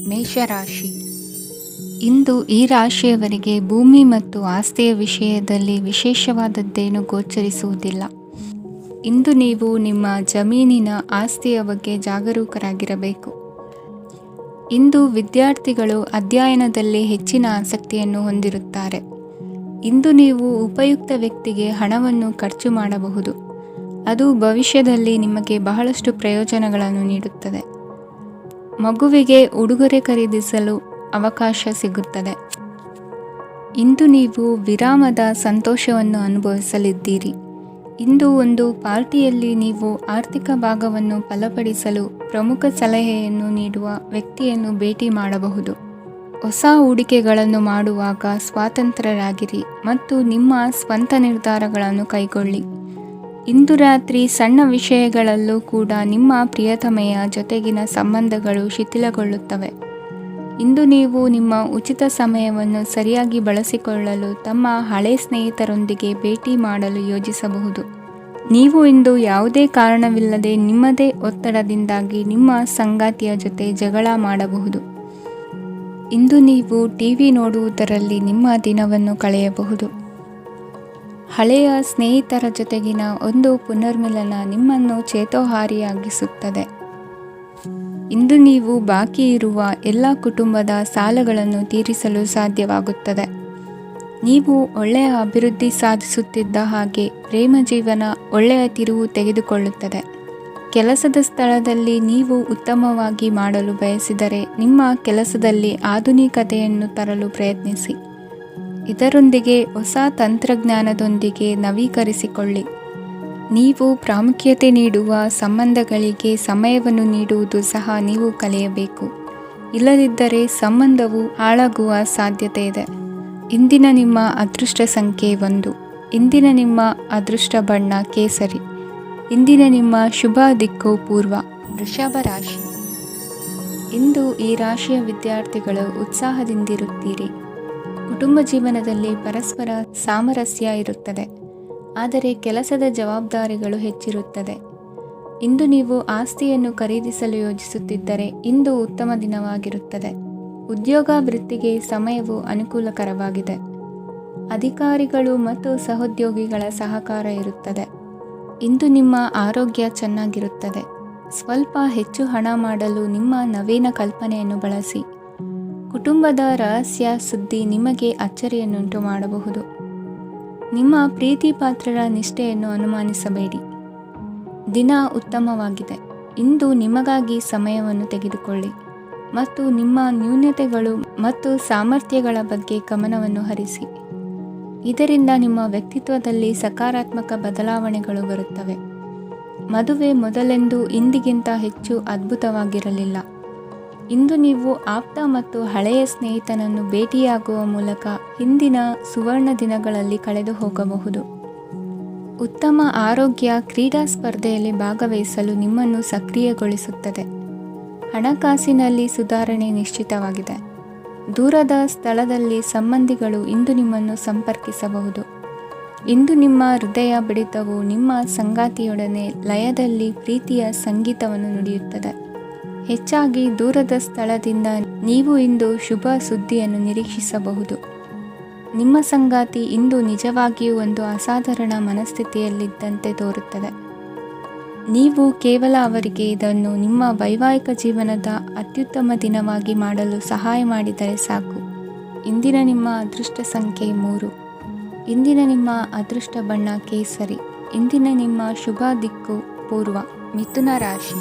ಮೇಷರಾಶಿ. ಇಂದು ಈ ರಾಶಿಯವರಿಗೆ ಭೂಮಿ ಮತ್ತು ಆಸ್ತಿಯ ವಿಷಯದಲ್ಲಿ ವಿಶೇಷವಾದದ್ದೇನು ಗೋಚರಿಸುವುದಿಲ್ಲ. ಇಂದು ನೀವು ನಿಮ್ಮ ಜಮೀನಿನ ಆಸ್ತಿಯ ಬಗ್ಗೆ ಜಾಗರೂಕರಾಗಿರಬೇಕು. ಇಂದು ವಿದ್ಯಾರ್ಥಿಗಳು ಅಧ್ಯಯನದಲ್ಲಿ ಹೆಚ್ಚಿನ ಆಸಕ್ತಿಯನ್ನು ಹೊಂದಿರುತ್ತಾರೆ. ಇಂದು ನೀವು ಉಪಯುಕ್ತ ವ್ಯಕ್ತಿಗೆ ಹಣವನ್ನು ಖರ್ಚು ಮಾಡಬಹುದು. ಅದು ಭವಿಷ್ಯದಲ್ಲಿ ನಿಮಗೆ ಬಹಳಷ್ಟು ಪ್ರಯೋಜನಗಳನ್ನು ನೀಡುತ್ತದೆ. ಮಗುವಿಗೆ ಉಡುಗೊರೆ ಖರೀದಿಸಲು ಅವಕಾಶ ಸಿಗುತ್ತದೆ. ಇಂದು ನೀವು ವಿರಾಮದ ಸಂತೋಷವನ್ನು ಅನುಭವಿಸಲಿದ್ದೀರಿ. ಇಂದು ಒಂದು ಪಾರ್ಟಿಯಲ್ಲಿ ನೀವು ಆರ್ಥಿಕ ಭಾಗವನ್ನು ಬಲಪಡಿಸಲು ಪ್ರಮುಖ ಸಲಹೆಯನ್ನು ನೀಡುವ ವ್ಯಕ್ತಿಯನ್ನು ಭೇಟಿ ಮಾಡಬಹುದು. ಹೊಸ ಹೂಡಿಕೆಗಳನ್ನು ಮಾಡುವಾಗ ಸ್ವತಂತ್ರರಾಗಿರಿ ಮತ್ತು ನಿಮ್ಮ ಸ್ವಂತ ನಿರ್ಧಾರಗಳನ್ನು ಕೈಗೊಳ್ಳಿ. ಇಂದು ರಾತ್ರಿ ಸಣ್ಣ ವಿಷಯಗಳಲ್ಲೂ ಕೂಡ ನಿಮ್ಮ ಪ್ರಿಯತಮೆಯ ಜೊತೆಗಿನ ಸಂಬಂಧಗಳು ಶಿಥಿಲಗೊಳ್ಳುತ್ತವೆ. ಇಂದು ನೀವು ನಿಮ್ಮ ಉಚಿತ ಸಮಯವನ್ನು ಸರಿಯಾಗಿ ಬಳಸಿಕೊಳ್ಳಲು ತಮ್ಮ ಹಳೆ ಸ್ನೇಹಿತರೊಂದಿಗೆ ಭೇಟಿ ಮಾಡಲು ಯೋಜಿಸಬಹುದು. ನೀವು ಇಂದು ಯಾವುದೇ ಕಾರಣವಿಲ್ಲದೆ ನಿಮ್ಮದೇ ಒತ್ತಡದಿಂದಾಗಿ ನಿಮ್ಮ ಸಂಗಾತಿಯ ಜೊತೆ ಜಗಳ ಮಾಡಬಹುದು. ಇಂದು ನೀವು ಟಿವಿ ನೋಡುವುದರಲ್ಲಿ ನಿಮ್ಮ ದಿನವನ್ನು ಕಳೆಯಬಹುದು. ಹಳೆಯ ಸ್ನೇಹಿತರ ಜೊತೆಗಿನ ಒಂದು ಪುನರ್ಮಿಲನ ನಿಮ್ಮನ್ನು ಚೇತೋಹಾರಿಯಾಗಿಸುತ್ತದೆ. ಇಂದು ನೀವು ಬಾಕಿ ಇರುವ ಎಲ್ಲ ಕುಟುಂಬದ ಸಾಲಗಳನ್ನು ತೀರಿಸಲು ಸಾಧ್ಯವಾಗುತ್ತದೆ. ನೀವು ಒಳ್ಳೆಯ ಅಭಿವೃದ್ಧಿ ಸಾಧಿಸುತ್ತಿದ್ದ ಹಾಗೆ ಪ್ರೇಮ ಜೀವನ ಒಳ್ಳೆಯ ತಿರುವು ತೆಗೆದುಕೊಳ್ಳುತ್ತದೆ. ಕೆಲಸದ ಸ್ಥಳದಲ್ಲಿ ನೀವು ಉತ್ತಮವಾಗಿ ಮಾಡಲು ಬಯಸಿದರೆ ನಿಮ್ಮ ಕೆಲಸದಲ್ಲಿ ಆಧುನಿಕತೆಯನ್ನು ತರಲು ಪ್ರಯತ್ನಿಸಿ. ಇದರೊಂದಿಗೆ ಹೊಸ ತಂತ್ರಜ್ಞಾನದೊಂದಿಗೆ ನವೀಕರಿಸಿಕೊಳ್ಳಿ. ನೀವು ಪ್ರಾಮುಖ್ಯತೆ ನೀಡುವ ಸಂಬಂಧಗಳಿಗೆ ಸಮಯವನ್ನು ನೀಡುವುದು ಸಹ ನೀವು ಕಲಿಯಬೇಕು. ಇಲ್ಲದಿದ್ದರೆ ಸಂಬಂಧವು ಹಾಳಾಗುವ ಸಾಧ್ಯತೆ ಇದೆ. ಇಂದಿನ ನಿಮ್ಮ ಅದೃಷ್ಟ ಸಂಖ್ಯೆ 1. ಇಂದಿನ ನಿಮ್ಮ ಅದೃಷ್ಟ ಬಣ್ಣ ಕೇಸರಿ. ಇಂದಿನ ನಿಮ್ಮ ಶುಭ ದಿಕ್ಕು ಪೂರ್ವ. ವೃಷಭ ರಾಶಿ. ಇಂದು ಈ ರಾಶಿಯ ವಿದ್ಯಾರ್ಥಿಗಳು ಉತ್ಸಾಹದಿಂದಿರುತ್ತೀರಿ. ಕುಟುಂಬ ಜೀವನದಲ್ಲಿ ಪರಸ್ಪರ ಸಾಮರಸ್ಯ ಇರುತ್ತದೆ, ಆದರೆ ಕೆಲಸದ ಜವಾಬ್ದಾರಿಗಳು ಹೆಚ್ಚಿರುತ್ತದೆ. ಇಂದು ನೀವು ಆಸ್ತಿಯನ್ನು ಖರೀದಿಸಲು ಯೋಜಿಸುತ್ತಿದ್ದರೆ ಇಂದು ಉತ್ತಮ ದಿನವಾಗಿರುತ್ತದೆ. ಉದ್ಯೋಗ ವೃತ್ತಿಗೆ ಸಮಯವು ಅನುಕೂಲಕರವಾಗಿದೆ. ಅಧಿಕಾರಿಗಳು ಮತ್ತು ಸಹೋದ್ಯೋಗಿಗಳ ಸಹಕಾರ ಇರುತ್ತದೆ. ಇಂದು ನಿಮ್ಮ ಆರೋಗ್ಯ ಚೆನ್ನಾಗಿರುತ್ತದೆ. ಸ್ವಲ್ಪ ಹೆಚ್ಚು ಹಣ ಮಾಡಲು ನಿಮ್ಮ ನವೀನ ಕಲ್ಪನೆಯನ್ನು ಬಳಸಿ. ಕುಟುಂಬದ ರಹಸ್ಯ ಸುದ್ದಿ ನಿಮಗೆ ಅಚ್ಚರಿಯನ್ನುಂಟು ಮಾಡಬಹುದು. ನಿಮ್ಮ ಪ್ರೀತಿ ಪಾತ್ರರ ನಿಷ್ಠೆಯನ್ನು ಅನುಮಾನಿಸಬೇಡಿ. ದಿನ ಉತ್ತಮವಾಗಿದೆ. ಇಂದು ನಿಮಗಾಗಿ ಸಮಯವನ್ನು ತೆಗೆದುಕೊಳ್ಳಿ ಮತ್ತು ನಿಮ್ಮ ನ್ಯೂನತೆಗಳು ಮತ್ತು ಸಾಮರ್ಥ್ಯಗಳ ಬಗ್ಗೆ ಗಮನವನ್ನು ಹರಿಸಿ. ಇದರಿಂದ ನಿಮ್ಮ ವ್ಯಕ್ತಿತ್ವದಲ್ಲಿ ಸಕಾರಾತ್ಮಕ ಬದಲಾವಣೆಗಳು ಬರುತ್ತವೆ. ಮದುವೆ ಮೊದಲೆಂದೂ ಇಂದಿಗಿಂತ ಹೆಚ್ಚು ಅದ್ಭುತವಾಗಿರಲಿಲ್ಲ. ಇಂದು ನೀವು ಆಪ್ತ ಮತ್ತು ಹಳೆಯ ಸ್ನೇಹಿತನನ್ನು ಭೇಟಿಯಾಗುವ ಮೂಲಕ ಹಿಂದಿನ ಸುವರ್ಣ ದಿನಗಳಲ್ಲಿ ಕಳೆದು ಹೋಗಬಹುದು. ಉತ್ತಮ ಆರೋಗ್ಯ ಕ್ರೀಡಾ ಸ್ಪರ್ಧೆಯಲ್ಲಿ ಭಾಗವಹಿಸಲು ನಿಮ್ಮನ್ನು ಸಕ್ರಿಯಗೊಳಿಸುತ್ತದೆ. ಹಣಕಾಸಿನಲ್ಲಿ ಸುಧಾರಣೆ ನಿಶ್ಚಿತವಾಗಿದೆ. ದೂರದ ಸ್ಥಳದಲ್ಲಿ ಸಂಬಂಧಿಗಳು ಇಂದು ನಿಮ್ಮನ್ನು ಸಂಪರ್ಕಿಸಬಹುದು. ಇಂದು ನಿಮ್ಮ ಹೃದಯ ಬಡಿತವು ನಿಮ್ಮ ಸಂಗಾತಿಯೊಡನೆ ಲಯದಲ್ಲಿ ಪ್ರೀತಿಯ ಸಂಗೀತವನ್ನು ನುಡಿಯುತ್ತದೆ. ಹೆಚ್ಚಾಗಿ ದೂರದ ಸ್ಥಳದಿಂದ ನೀವು ಇಂದು ಶುಭ ಸುದ್ದಿಯನ್ನು ನಿರೀಕ್ಷಿಸಬಹುದು. ನಿಮ್ಮ ಸಂಗಾತಿ ಇಂದು ನಿಜವಾಗಿಯೂ ಒಂದು ಅಸಾಧಾರಣ ಮನಸ್ಥಿತಿಯಲ್ಲಿದ್ದಂತೆ ತೋರುತ್ತದೆ. ನೀವು ಕೇವಲ ಅವರಿಗೆ ಇದನ್ನು ನಿಮ್ಮ ವೈವಾಹಿಕ ಜೀವನದ ಅತ್ಯುತ್ತಮ ದಿನವಾಗಿ ಮಾಡಲು ಸಹಾಯ ಮಾಡಿದರೆ ಸಾಕು. ಇಂದಿನ ನಿಮ್ಮ ಅದೃಷ್ಟ ಸಂಖ್ಯೆ 3. ಇಂದಿನ ನಿಮ್ಮ ಅದೃಷ್ಟ ಬಣ್ಣ ಕೇಸರಿ. ಇಂದಿನ ನಿಮ್ಮ ಶುಭ ದಿಕ್ಕು ಪೂರ್ವ. ಮಿಥುನ ರಾಶಿ.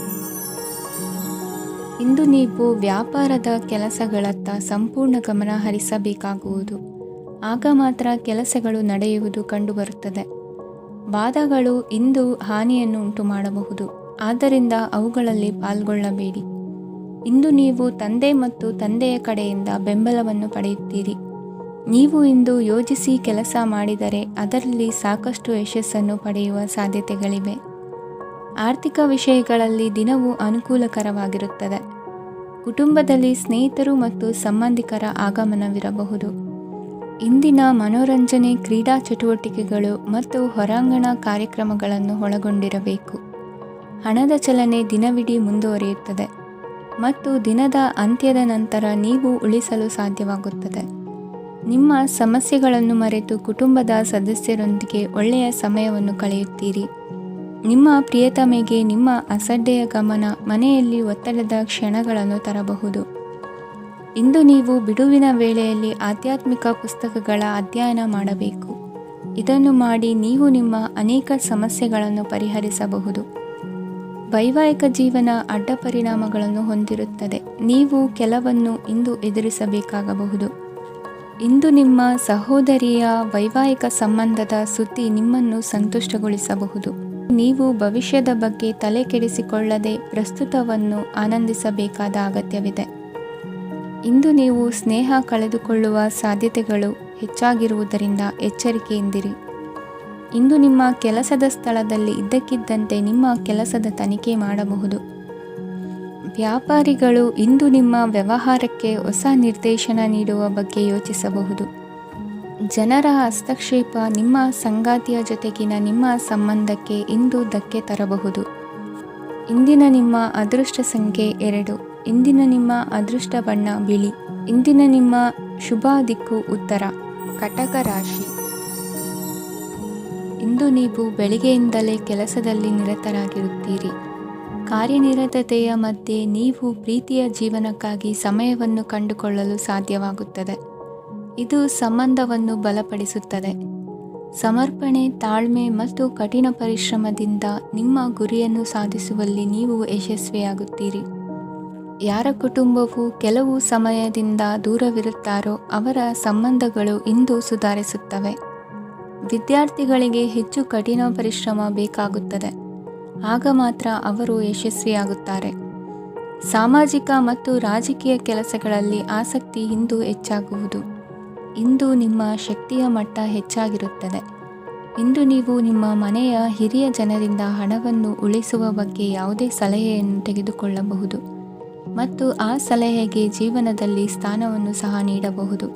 ಇಂದು ನೀವು ವ್ಯಾಪಾರದ ಕೆಲಸಗಳತ್ತ ಸಂಪೂರ್ಣ ಗಮನ ಹರಿಸಬೇಕಾಗುವುದು. ಆಗ ಮಾತ್ರ ಕೆಲಸಗಳು ನಡೆಯುವುದು ಕಂಡುಬರುತ್ತದೆ. ವಾದಗಳು ಇಂದು ಹಾನಿಯನ್ನು ಉಂಟು ಮಾಡಬಹುದು, ಆದ್ದರಿಂದ ಅವುಗಳಲ್ಲಿ ಪಾಲ್ಗೊಳ್ಳಬೇಡಿ. ಇಂದು ನೀವು ತಂದೆ ಮತ್ತು ತಂದೆಯ ಕಡೆಯಿಂದ ಬೆಂಬಲವನ್ನು ಪಡೆಯುತ್ತೀರಿ. ನೀವು ಇಂದು ಯೋಜಿಸಿ ಕೆಲಸ ಮಾಡಿದರೆ ಅದರಲ್ಲಿ ಸಾಕಷ್ಟು ಯಶಸ್ಸನ್ನು ಪಡೆಯುವ ಸಾಧ್ಯತೆಗಳಿವೆ. ಆರ್ಥಿಕ ವಿಷಯಗಳಲ್ಲಿ ದಿನವು ಅನುಕೂಲಕರವಾಗಿರುತ್ತದೆ. ಕುಟುಂಬದಲ್ಲಿ ಸ್ನೇಹಿತರು ಮತ್ತು ಸಂಬಂಧಿಕರ ಆಗಮನವಿರಬಹುದು. ಇಂದಿನ ಮನೋರಂಜನೆ ಕ್ರೀಡಾ ಚಟುವಟಿಕೆಗಳು ಮತ್ತು ಹೊರಾಂಗಣ ಕಾರ್ಯಕ್ರಮಗಳನ್ನು ಒಳಗೊಂಡಿರಬೇಕು. ಹಣದ ಚಲನೆ ದಿನವಿಡೀ ಮುಂದುವರಿಯುತ್ತದೆ. ಮತ್ತು ದಿನದ ಅಂತ್ಯದ ನಂತರ ನೀವು ಉಳಿಸಲು ಸಾಧ್ಯವಾಗುತ್ತದೆ. ನಿಮ್ಮ ಸಮಸ್ಯೆಗಳನ್ನು ಮರೆತು ಕುಟುಂಬದ ಸದಸ್ಯರೊಂದಿಗೆ ಒಳ್ಳೆಯ ಸಮಯವನ್ನು ಕಳೆಯುತ್ತೀರಿ. ನಿಮ್ಮ ಪ್ರಿಯತಮೆಗೆ ನಿಮ್ಮ ಅಸಡ್ಡೆಯ ಗಮನ ಮನೆಯಲ್ಲಿ ಒತ್ತಡದ ಕ್ಷಣಗಳನ್ನು ತರಬಹುದು. ಇಂದು ನೀವು ಬಿಡುವಿನ ವೇಳೆಯಲ್ಲಿ ಆಧ್ಯಾತ್ಮಿಕ ಪುಸ್ತಕಗಳ ಅಧ್ಯಯನ ಮಾಡಬೇಕು. ಇದನ್ನು ಮಾಡಿ ನೀವು ನಿಮ್ಮ ಅನೇಕ ಸಮಸ್ಯೆಗಳನ್ನು ಪರಿಹರಿಸಬಹುದು. ವೈವಾಹಿಕ ಜೀವನ ಅಡ್ಡ ಪರಿಣಾಮಗಳನ್ನು ಹೊಂದಿರುತ್ತದೆ. ನೀವು ಕೆಲವನ್ನು ಇಂದು ಎದುರಿಸಬೇಕಾಗಬಹುದು. ಇಂದು ನಿಮ್ಮ ಸಹೋದರಿಯ ವೈವಾಹಿಕ ಸಂಬಂಧದ ಸುದ್ದಿ ನಿಮ್ಮನ್ನು ಸಂತುಷ್ಟಗೊಳಿಸಬಹುದು. ನೀವು ಭವಿಷ್ಯದ ಬಗ್ಗೆ ತಲೆ ಕೆಡಿಸಿಕೊಳ್ಳದೆ ಪ್ರಸ್ತುತವನ್ನು ಆನಂದಿಸಬೇಕಾದ ಅಗತ್ಯವಿದೆ. ಇಂದು ನೀವು ಸ್ನೇಹ ಕಳೆದುಕೊಳ್ಳುವ ಸಾಧ್ಯತೆಗಳು ಹೆಚ್ಚಾಗಿರುವುದರಿಂದ ಎಚ್ಚರಿಕೆಯಿಂದಿರಿ. ಇಂದು ನಿಮ್ಮ ಕೆಲಸದ ಸ್ಥಳದಲ್ಲಿ ಇದ್ದಕ್ಕಿದ್ದಂತೆ ನಿಮ್ಮ ಕೆಲಸದ ತನಿಖೆ ಮಾಡಬಹುದು. ವ್ಯಾಪಾರಿಗಳು ಇಂದು ನಿಮ್ಮ ವ್ಯವಹಾರಕ್ಕೆ ಹೊಸ ನಿರ್ದೇಶನ ನೀಡುವ ಬಗ್ಗೆ ಯೋಚಿಸಬಹುದು. ಜನರ ಹಸ್ತಕ್ಷೇಪ ನಿಮ್ಮ ಸಂಗಾತಿಯ ಜೊತೆಗಿನ ನಿಮ್ಮ ಸಂಬಂಧಕ್ಕೆ ಇಂದು ಧಕ್ಕೆ ತರಬಹುದು. ಇಂದಿನ ನಿಮ್ಮ ಅದೃಷ್ಟ ಸಂಖ್ಯೆ 2. ಇಂದಿನ ನಿಮ್ಮ ಅದೃಷ್ಟ ಬಣ್ಣ ಬಿಳಿ. ಇಂದಿನ ನಿಮ್ಮ ಶುಭ ದಿಕ್ಕು ಉತ್ತರ. ಕಟಕ ರಾಶಿ. ಇಂದು ನೀವು ಬೆಳಿಗ್ಗೆಯಿಂದಲೇ ಕೆಲಸದಲ್ಲಿ ನಿರತರಾಗಿರುತ್ತೀರಿ. ಕಾರ್ಯನಿರತತೆಯ ಮಧ್ಯೆ ನೀವು ಪ್ರೀತಿಯ ಜೀವನಕ್ಕಾಗಿ ಸಮಯವನ್ನು ಕಂಡುಕೊಳ್ಳಲು ಸಾಧ್ಯವಾಗುತ್ತದೆ. ಇದು ಸಂಬಂಧವನ್ನು ಬಲಪಡಿಸುತ್ತದೆ. ಸಮರ್ಪಣೆ, ತಾಳ್ಮೆ ಮತ್ತು ಕಠಿಣ ಪರಿಶ್ರಮದಿಂದ ನಿಮ್ಮ ಗುರಿಯನ್ನು ಸಾಧಿಸುವಲ್ಲಿ ನೀವು ಯಶಸ್ವಿಯಾಗುತ್ತೀರಿ. ಯಾರ ಕುಟುಂಬವು ಕೆಲವು ಸಮಯದಿಂದ ದೂರವಿರುತ್ತಾರೋ ಅವರ ಸಂಬಂಧಗಳು ಇಂದು ಸುಧಾರಿಸುತ್ತವೆ. ವಿದ್ಯಾರ್ಥಿಗಳಿಗೆ ಹೆಚ್ಚು ಕಠಿಣ ಪರಿಶ್ರಮ ಬೇಕಾಗುತ್ತದೆ. ಆಗ ಮಾತ್ರ ಅವರು ಯಶಸ್ವಿಯಾಗುತ್ತಾರೆ. ಸಾಮಾಜಿಕ ಮತ್ತು ರಾಜಕೀಯ ಕೆಲಸಗಳಲ್ಲಿ ಆಸಕ್ತಿ ಇಂದು ಹೆಚ್ಚಾಗುವುದು. ಇಂದು ನಿಮ್ಮ ಶಕ್ತಿಯ ಮಟ್ಟ ಹೆಚ್ಚಾಗಿರುತ್ತದೆ. ಇಂದು ನೀವು ನಿಮ್ಮ ಮನೆಯ ಹಿರಿಯ ಜನರಿಂದ ಹಣವನ್ನು ಉಳಿಸುವ ಬಗ್ಗೆ ಯಾವುದೇ ಸಲಹೆಯನ್ನು ತೆಗೆದುಕೊಳ್ಳಬಹುದು ಮತ್ತು ಆ ಸಲಹೆಗೆ ಜೀವನದಲ್ಲಿ ಸ್ಥಾನವನ್ನು ಸಹ ನೀಡಬಹುದು.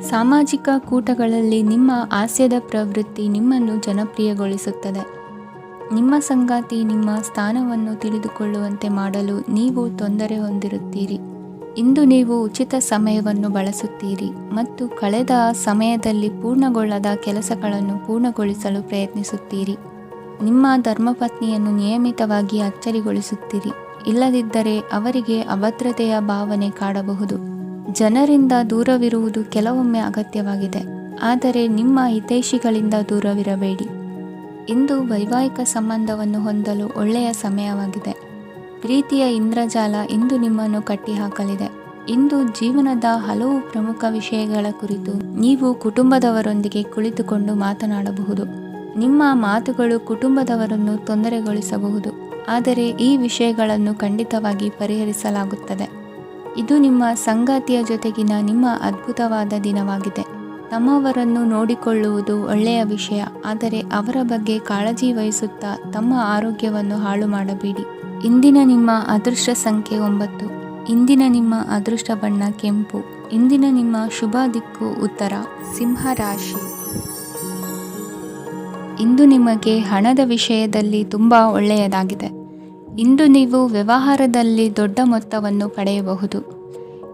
ಸಾಮಾಜಿಕ ಕೂಟಗಳಲ್ಲಿ ನಿಮ್ಮ ಹಾಸ್ಯದ ಪ್ರವೃತ್ತಿ ನಿಮ್ಮನ್ನು ಜನಪ್ರಿಯಗೊಳಿಸುತ್ತದೆ. ನಿಮ್ಮ ಸಂಗಾತಿ ನಿಮ್ಮ ಸ್ಥಾನವನ್ನು ತಿಳಿದುಕೊಳ್ಳುವಂತೆ ಮಾಡಲು ನೀವು ತೊಂದರೆ ಹೊಂದಿರುತ್ತೀರಿ. ಇಂದು ನೀವು ಉಚಿತ ಸಮಯವನ್ನು ಬಳಸುತ್ತೀರಿ ಮತ್ತು ಕಳೆದ ಸಮಯದಲ್ಲಿ ಪೂರ್ಣಗೊಳ್ಳದ ಕೆಲಸಗಳನ್ನು ಪೂರ್ಣಗೊಳಿಸಲು ಪ್ರಯತ್ನಿಸುತ್ತೀರಿ. ನಿಮ್ಮ ಧರ್ಮಪತ್ನಿಯನ್ನು ನಿಯಮಿತವಾಗಿ ಅಚ್ಚರಿಗೊಳಿಸುತ್ತೀರಿ. ಇಲ್ಲದಿದ್ದರೆ ಅವರಿಗೆ ಅಭದ್ರತೆಯ ಭಾವನೆ ಕಾಡಬಹುದು. ಜನರಿಂದ ದೂರವಿರುವುದು ಕೆಲವೊಮ್ಮೆ ಅಗತ್ಯವಾಗಿದೆ, ಆದರೆ ನಿಮ್ಮ ಹಿತೈಷಿಗಳಿಂದ ದೂರವಿರಬೇಡಿ. ಇಂದು ವೈವಾಹಿಕ ಸಂಬಂಧವನ್ನು ಹೊಂದಲು ಒಳ್ಳೆಯ ಸಮಯವಾಗಿದೆ. ಪ್ರೀತಿಯ ಇಂದ್ರಜಾಲ ಇಂದು ನಿಮ್ಮನ್ನು ಕಟ್ಟಿಹಾಕಲಿದೆ. ಇಂದು ಜೀವನದ ಹಲವು ಪ್ರಮುಖ ವಿಷಯಗಳ ಕುರಿತು ನೀವು ಕುಟುಂಬದವರೊಂದಿಗೆ ಕುಳಿತುಕೊಂಡು ಮಾತನಾಡಬಹುದು. ನಿಮ್ಮ ಮಾತುಗಳು ಕುಟುಂಬದವರನ್ನು ತೊಂದರೆಗೊಳಿಸಬಹುದು, ಆದರೆ ಈ ವಿಷಯಗಳನ್ನು ಖಂಡಿತವಾಗಿ ಪರಿಹರಿಸಲಾಗುತ್ತದೆ. ಇದು ನಿಮ್ಮ ಸಂಗಾತಿಯ ಜೊತೆಗಿನ ನಿಮ್ಮ ಅದ್ಭುತವಾದ ದಿನವಾಗಿದೆ. ತಮ್ಮವರನ್ನು ನೋಡಿಕೊಳ್ಳುವುದು ಒಳ್ಳೆಯ ವಿಷಯ, ಆದರೆ ಅವರ ಬಗ್ಗೆ ಕಾಳಜಿ ವಹಿಸುತ್ತಾ ತಮ್ಮ ಆರೋಗ್ಯವನ್ನು ಹಾಳು ಮಾಡಬೇಡಿ. ಇಂದಿನ ನಿಮ್ಮ ಅದೃಷ್ಟ ಸಂಖ್ಯೆ 9. ಇಂದಿನ ನಿಮ್ಮ ಅದೃಷ್ಟ ಬಣ್ಣ ಕೆಂಪು. ಇಂದಿನ ನಿಮ್ಮ ಶುಭ ದಿಕ್ಕು ಉತ್ತರ. ಸಿಂಹ ರಾಶಿ. ಇಂದು ನಿಮಗೆ ಹಣದ ವಿಷಯದಲ್ಲಿ ತುಂಬ ಒಳ್ಳೆಯದಾಗಿದೆ. ಇಂದು ನೀವು ವ್ಯವಹಾರದಲ್ಲಿ ದೊಡ್ಡ ಮೊತ್ತವನ್ನು ಪಡೆಯಬಹುದು.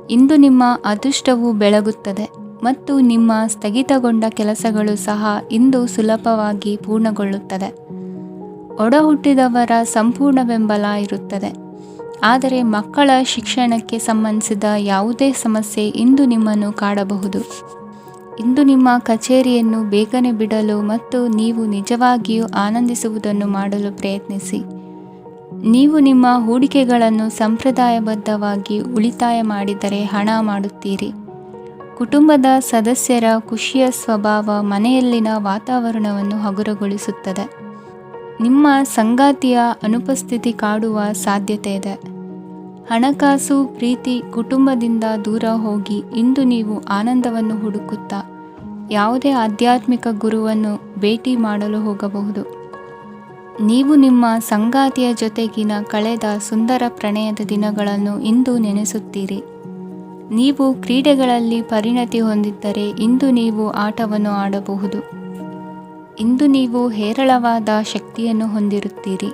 ಇಂದು ನಿಮ್ಮ ಅದೃಷ್ಟವು ಬೆಳಗುತ್ತದೆ ಮತ್ತು ನಿಮ್ಮ ಸ್ಥಗಿತಗೊಂಡ ಕೆಲಸಗಳು ಸಹ ಇಂದು ಸುಲಭವಾಗಿ ಪೂರ್ಣಗೊಳ್ಳುತ್ತದೆ. ಒಡಹುಟ್ಟಿದವರ ಸಂಪೂರ್ಣ ಬೆಂಬಲ ಇರುತ್ತದೆ, ಆದರೆ ಮಕ್ಕಳ ಶಿಕ್ಷಣಕ್ಕೆ ಸಂಬಂಧಿಸಿದ ಯಾವುದೇ ಸಮಸ್ಯೆ ಇಂದು ನಿಮ್ಮನ್ನು ಕಾಡಬಹುದು. ಇಂದು ನಿಮ್ಮ ಕಚೇರಿಯನ್ನು ಬೇಗನೆ ಬಿಡಲು ಮತ್ತು ನೀವು ನಿಜವಾಗಿಯೂ ಆನಂದಿಸುವುದನ್ನು ಮಾಡಲು ಪ್ರಯತ್ನಿಸಿ. ನೀವು ನಿಮ್ಮ ಹೂಡಿಕೆಗಳನ್ನು ಸಂಪ್ರದಾಯಬದ್ಧವಾಗಿ ಉಳಿತಾಯ ಮಾಡಿದರೆ ಹಣ ಮಾಡುತ್ತೀರಿ. ಕುಟುಂಬದ ಸದಸ್ಯರ ಖುಷಿಯ ಸ್ವಭಾವ ಮನೆಯಲ್ಲಿನ ವಾತಾವರಣವನ್ನು ಹಗುರಗೊಳಿಸುತ್ತದೆ. ನಿಮ್ಮ ಸಂಗಾತಿಯ ಅನುಪಸ್ಥಿತಿ ಕಾಡುವ ಸಾಧ್ಯತೆ ಇದೆ. ಹಣಕಾಸು, ಪ್ರೀತಿ, ಕುಟುಂಬದಿಂದ ದೂರ ಹೋಗಿ ಇಂದು ನೀವು ಆನಂದವನ್ನು ಹುಡುಕುತ್ತಾ ಯಾವುದೇ ಆಧ್ಯಾತ್ಮಿಕ ಗುರುವನ್ನು ಭೇಟಿ ಮಾಡಲು ಹೋಗಬಹುದು. ನೀವು ನಿಮ್ಮ ಸಂಗಾತಿಯ ಜೊತೆಗಿನ ಕಳೆದ ಸುಂದರ ಪ್ರಣಯದ ದಿನಗಳನ್ನು ಇಂದು ನೆನೆಸುತ್ತೀರಿ. ನೀವು ಕ್ರೀಡೆಗಳಲ್ಲಿ ಪರಿಣತಿ ಹೊಂದಿದ್ದರೆ ಇಂದು ನೀವು ಆಟವನ್ನು ಆಡಬಹುದು. ಇಂದು ನೀವು ಹೇರಳವಾದ ಶಕ್ತಿಯನ್ನು ಹೊಂದಿರುತ್ತೀರಿ.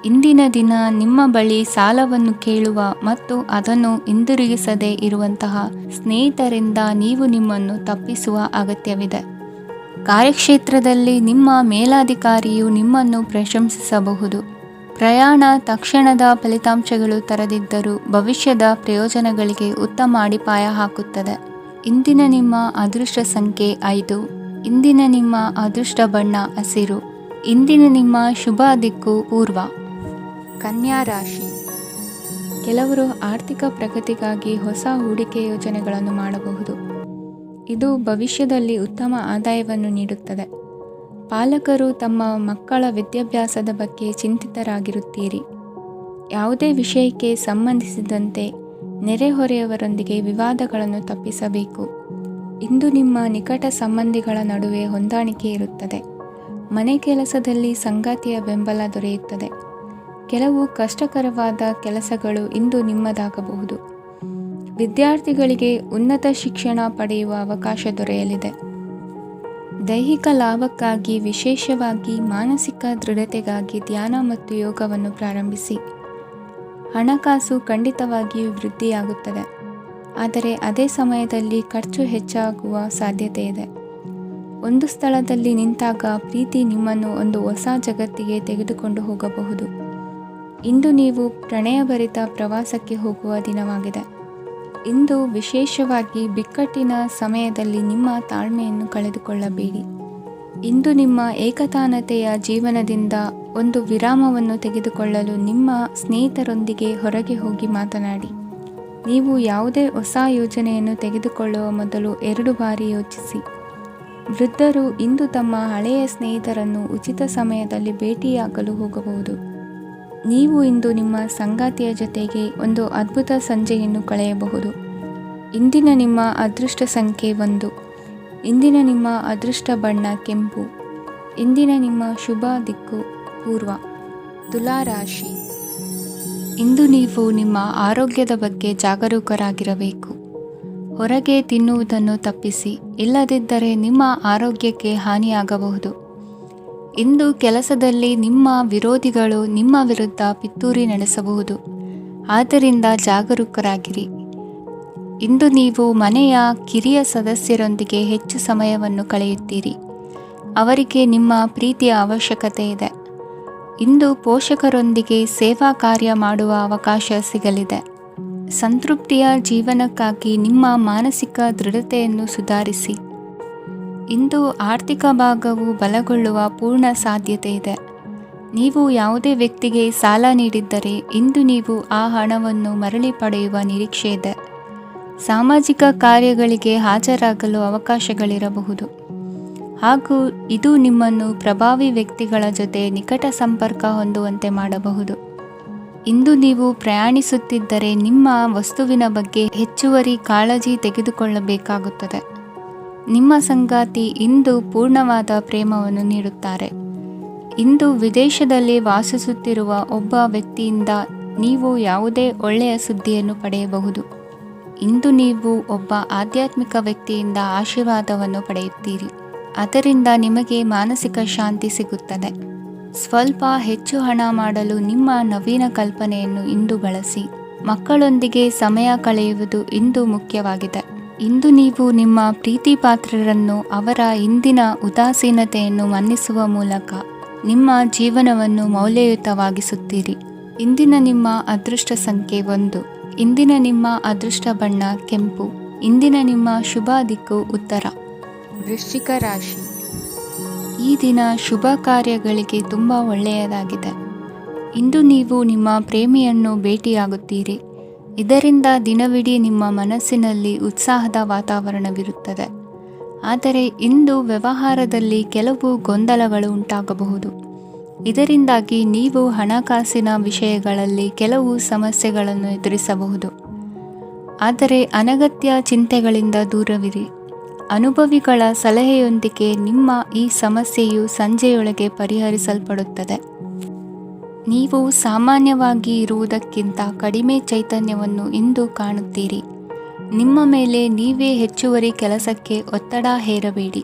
ಇಂದಿನ ದಿನ ನಿಮ್ಮ ಬಳಿ ಸಾಲವನ್ನು ಕೇಳುವ ಮತ್ತು ಅದನ್ನು ಹಿಂದಿರುಗಿಸದೇ ಇರುವಂತಹ ಸ್ನೇಹಿತರಿಂದ ನೀವು ನಿಮ್ಮನ್ನು ತಪ್ಪಿಸುವ ಅಗತ್ಯವಿದೆ. ಕಾರ್ಯಕ್ಷೇತ್ರದಲ್ಲಿ ನಿಮ್ಮ ಮೇಲಾಧಿಕಾರಿಯು ನಿಮ್ಮನ್ನು ಪ್ರಶಂಸಿಸಬಹುದು. ಪ್ರಯಾಣ ತಕ್ಷಣದ ಫಲಿತಾಂಶಗಳು ತರದಿದ್ದರೂ ಭವಿಷ್ಯದ ಪ್ರಯೋಜನಗಳಿಗೆ ಉತ್ತಮ ಅಡಿಪಾಯ ಹಾಕುತ್ತದೆ. ಇಂದಿನ ನಿಮ್ಮ ಅದೃಷ್ಟ ಸಂಖ್ಯೆ 5. ಇಂದಿನ ನಿಮ್ಮ ಅದೃಷ್ಟ ಬಣ್ಣ ಹಸಿರು. ಇಂದಿನ ನಿಮ್ಮ ಶುಭ ದಿಕ್ಕು ಪೂರ್ವ. ಕನ್ಯಾ ರಾಶಿ. ಕೆಲವರು ಆರ್ಥಿಕ ಪ್ರಗತಿಗಾಗಿ ಹೊಸ ಹೂಡಿಕೆ ಯೋಜನೆಗಳನ್ನು ಮಾಡಬಹುದು. ಇದು ಭವಿಷ್ಯದಲ್ಲಿ ಉತ್ತಮ ಆದಾಯವನ್ನು ನೀಡುತ್ತದೆ. ಪಾಲಕರು ತಮ್ಮ ಮಕ್ಕಳ ವಿದ್ಯಾಭ್ಯಾಸದ ಬಗ್ಗೆ ಚಿಂತಿತರಾಗಿರುತ್ತೀರಿ. ಯಾವುದೇ ವಿಷಯಕ್ಕೆ ಸಂಬಂಧಿಸಿದಂತೆ ನೆರೆಹೊರೆಯವರೊಂದಿಗೆ ವಿವಾದಗಳನ್ನು ತಪ್ಪಿಸಬೇಕು. ಇಂದು ನಿಮ್ಮ ನಿಕಟ ಸಂಬಂಧಿಗಳ ನಡುವೆ ಹೊಂದಾಣಿಕೆ ಇರುತ್ತದೆ. ಮನೆ ಕೆಲಸದಲ್ಲಿ ಸಂಗಾತಿಯ ಬೆಂಬಲ ದೊರೆಯುತ್ತದೆ. ಕೆಲವು ಕಷ್ಟಕರವಾದ ಕೆಲಸಗಳು ಇಂದು ನಿಮ್ಮದಾಗಬಹುದು. ವಿದ್ಯಾರ್ಥಿಗಳಿಗೆ ಉನ್ನತ ಶಿಕ್ಷಣ ಪಡೆಯುವ ಅವಕಾಶ ದೊರೆಯಲಿದೆ. ದೈಹಿಕ ಲಾಭಕ್ಕಾಗಿ, ವಿಶೇಷವಾಗಿ ಮಾನಸಿಕ ದೃಢತೆಗಾಗಿ ಧ್ಯಾನ ಮತ್ತು ಯೋಗವನ್ನು ಪ್ರಾರಂಭಿಸಿ. ಹಣಕಾಸು ಖಂಡಿತವಾಗಿಯೂ ವೃದ್ಧಿಯಾಗುತ್ತದೆ, ಆದರೆ ಅದೇ ಸಮಯದಲ್ಲಿ ಖರ್ಚು ಹೆಚ್ಚಾಗುವ ಸಾಧ್ಯತೆ ಇದೆ. ಒಂದು ಸ್ಥಳದಲ್ಲಿ ನಿಂತಾಗ ಪ್ರೀತಿ ನಿಮ್ಮನ್ನು ಒಂದು ಹೊಸ ಜಗತ್ತಿಗೆ ತೆಗೆದುಕೊಂಡು ಹೋಗಬಹುದು. ಇಂದು ನೀವು ಪ್ರಣಯಭರಿತ ಪ್ರವಾಸಕ್ಕೆ ಹೋಗುವ ದಿನವಾಗಿದೆ. ಇಂದು ವಿಶೇಷವಾಗಿ ಬಿಕ್ಕಟ್ಟಿನ ಸಮಯದಲ್ಲಿ ನಿಮ್ಮ ತಾಳ್ಮೆಯನ್ನು ಕಳೆದುಕೊಳ್ಳಬೇಡಿ. ಇಂದು ನಿಮ್ಮ ಏಕತಾನತೆಯ ಜೀವನದಿಂದ ಒಂದು ವಿರಾಮವನ್ನು ತೆಗೆದುಕೊಳ್ಳಲು ನಿಮ್ಮ ಸ್ನೇಹಿತರೊಂದಿಗೆ ಹೊರಗೆ ಹೋಗಿ ಮಾತನಾಡಿ. ನೀವು ಯಾವುದೇ ಹೊಸ ಯೋಜನೆಯನ್ನು ತೆಗೆದುಕೊಳ್ಳುವ ಮೊದಲು 2 ಬಾರಿ ಯೋಚಿಸಿ. ವೃದ್ಧರು ಇಂದು ತಮ್ಮ ಹಳೆಯ ಸ್ನೇಹಿತರನ್ನು ಉಚಿತ ಸಮಯದಲ್ಲಿ ಭೇಟಿಯಾಗಲು ಹೋಗಬಹುದು. ನೀವು ಇಂದು ನಿಮ್ಮ ಸಂಗಾತಿಯ ಜೊತೆಗೆ ಒಂದು ಅದ್ಭುತ ಸಂಜೆಯನ್ನು ಕಳೆಯಬಹುದು. ಇಂದಿನ ನಿಮ್ಮ ಅದೃಷ್ಟ ಸಂಖ್ಯೆ 1. ಇಂದಿನ ನಿಮ್ಮ ಅದೃಷ್ಟ ಬಣ್ಣ ಕೆಂಪು. ಇಂದಿನ ನಿಮ್ಮ ಶುಭ ದಿಕ್ಕು ಪೂರ್ವ. ತುಲಾ ರಾಶಿ. ಇಂದು ನೀವು ನಿಮ್ಮ ಆರೋಗ್ಯದ ಬಗ್ಗೆ ಜಾಗರೂಕರಾಗಿರಬೇಕು. ಹೊರಗೆ ತಿನ್ನುವುದನ್ನು ತಪ್ಪಿಸಿ, ಇಲ್ಲದಿದ್ದರೆ ನಿಮ್ಮ ಆರೋಗ್ಯಕ್ಕೆ ಹಾನಿಯಾಗಬಹುದು. ಇಂದು ಕೆಲಸದಲ್ಲಿ ನಿಮ್ಮ ವಿರೋಧಿಗಳು ನಿಮ್ಮ ವಿರುದ್ಧ ಪಿತೂರಿ ನಡೆಸಬಹುದು, ಆದ್ದರಿಂದ ಜಾಗರೂಕರಾಗಿರಿ. ಇಂದು ನೀವು ಮನೆಯ ಕಿರಿಯ ಸದಸ್ಯರೊಂದಿಗೆ ಹೆಚ್ಚು ಸಮಯವನ್ನು ಕಳೆಯುತ್ತೀರಿ. ಅವರಿಗೆ ನಿಮ್ಮ ಪ್ರೀತಿಯ ಅವಶ್ಯಕತೆ ಇದೆ. ಇಂದು ಪೋಷಕರೊಂದಿಗೆ ಸೇವಾ ಕಾರ್ಯ ಮಾಡುವ ಅವಕಾಶ ಸಿಗಲಿದೆ. ಸಂತೃಪ್ತಿಯ ಜೀವನಕ್ಕಾಗಿ ನಿಮ್ಮ ಮಾನಸಿಕ ದೃಢತೆಯನ್ನು ಸುಧಾರಿಸಿ. ಇಂದು ಆರ್ಥಿಕ ಭಾಗವು ಬಲಗೊಳ್ಳುವ ಪೂರ್ಣ ಸಾಧ್ಯತೆ ಇದೆ. ನೀವು ಯಾವುದೇ ವ್ಯಕ್ತಿಗೆ ಸಾಲ ನೀಡಿದ್ದರೆ ಇಂದು ನೀವು ಆ ಹಣವನ್ನು ಮರಳಿ ಪಡೆಯುವ ನಿರೀಕ್ಷೆ ಇದೆ. ಸಾಮಾಜಿಕ ಕಾರ್ಯಗಳಿಗೆ ಹಾಜರಾಗಲು ಅವಕಾಶಗಳಿರಬಹುದು, ಹಾಗೂ ಇದು ನಿಮ್ಮನ್ನು ಪ್ರಭಾವಿ ವ್ಯಕ್ತಿಗಳ ಜೊತೆ ನಿಕಟ ಸಂಪರ್ಕ ಹೊಂದುವಂತೆ ಮಾಡಬಹುದು. ಇಂದು ನೀವು ಪ್ರಯಾಣಿಸುತ್ತಿದ್ದರೆ ನಿಮ್ಮ ವಸ್ತುವಿನ ಬಗ್ಗೆ ಹೆಚ್ಚುವರಿ ಕಾಳಜಿ ತೆಗೆದುಕೊಳ್ಳಬೇಕಾಗುತ್ತದೆ. ನಿಮ್ಮ ಸಂಗಾತಿ ಇಂದು ಪೂರ್ಣವಾದ ಪ್ರೇಮವನ್ನು ನೀಡುತ್ತಾರೆ. ಇಂದು ವಿದೇಶದಲ್ಲಿ ವಾಸಿಸುತ್ತಿರುವ ಒಬ್ಬ ವ್ಯಕ್ತಿಯಿಂದ ನೀವು ಯಾವುದೇ ಒಳ್ಳೆಯ ಸುದ್ದಿಯನ್ನು ಪಡೆಯಬಹುದು. ಇಂದು ನೀವು ಒಬ್ಬ ಆಧ್ಯಾತ್ಮಿಕ ವ್ಯಕ್ತಿಯಿಂದ ಆಶೀರ್ವಾದವನ್ನು ಪಡೆಯುತ್ತೀರಿ. ಅದರಿಂದ ನಿಮಗೆ ಮಾನಸಿಕ ಶಾಂತಿ ಸಿಗುತ್ತದೆ. ಸ್ವಲ್ಪ ಹೆಚ್ಚು ಹಣ ಮಾಡಲು ನಿಮ್ಮ ನವೀನ ಕಲ್ಪನೆಯನ್ನು ಇಂದು ಬಳಸಿ. ಮಕ್ಕಳೊಂದಿಗೆ ಸಮಯ ಕಳೆಯುವುದು ಇಂದು ಮುಖ್ಯವಾಗಿದೆ. ಇಂದು ನೀವು ನಿಮ್ಮ ಪ್ರೀತಿ ಪಾತ್ರರನ್ನು ಅವರ ಇಂದಿನ ಉದಾಸೀನತೆಯನ್ನು ಮನ್ನಿಸುವ ಮೂಲಕ ನಿಮ್ಮ ಜೀವನವನ್ನು ಮೌಲ್ಯಯುತವಾಗಿಸುತ್ತೀರಿ. ಇಂದಿನ ನಿಮ್ಮ ಅದೃಷ್ಟ ಸಂಖ್ಯೆ 1. ಇಂದಿನ ನಿಮ್ಮ ಅದೃಷ್ಟ ಬಣ್ಣ ಕೆಂಪು. ಇಂದಿನ ನಿಮ್ಮ ಶುಭ ದಿಕ್ಕು ಉತ್ತರ. ವೃಶ್ಚಿಕ ರಾಶಿ. ಈ ದಿನ ಶುಭ ಕಾರ್ಯಗಳಿಗೆ ತುಂಬ ಒಳ್ಳೆಯದಾಗಿದೆ. ಇಂದು ನೀವು ನಿಮ್ಮ ಪ್ರೇಮಿಯನ್ನು ಭೇಟಿಯಾಗುತ್ತೀರಿ. ಇದರಿಂದ ದಿನವಿಡೀ ನಿಮ್ಮ ಮನಸ್ಸಿನಲ್ಲಿ ಉತ್ಸಾಹದ ವಾತಾವರಣವಿರುತ್ತದೆ. ಆದರೆ ಇಂದು ವ್ಯವಹಾರದಲ್ಲಿ ಕೆಲವು ಗೊಂದಲಗಳು ಉಂಟಾಗಬಹುದು. ಇದರಿಂದಾಗಿ ನೀವು ಹಣಕಾಸಿನ ವಿಷಯಗಳಲ್ಲಿ ಕೆಲವು ಸಮಸ್ಯೆಗಳನ್ನು ಎದುರಿಸಬಹುದು. ಆದರೆ ಅನಗತ್ಯ ಚಿಂತೆಗಳಿಂದ ದೂರವಿರಿ. ಅನುಭವಿಗಳ ಸಲಹೆಯೊಂದಿಗೆ ನಿಮ್ಮ ಈ ಸಮಸ್ಯೆಯು ಸಂಜೆಯೊಳಗೆ ಪರಿಹರಿಸಲ್ಪಡುತ್ತದೆ. ನೀವು ಸಾಮಾನ್ಯವಾಗಿ ಇರುವುದಕ್ಕಿಂತ ಕಡಿಮೆ ಚೈತನ್ಯವನ್ನು ಇಂದು ಕಾಣುತ್ತೀರಿ. ನಿಮ್ಮ ಮೇಲೆ ನೀವೇ ಹೆಚ್ಚುವರಿ ಕೆಲಸಕ್ಕೆ ಒತ್ತಡ ಹೇರಬೇಡಿ.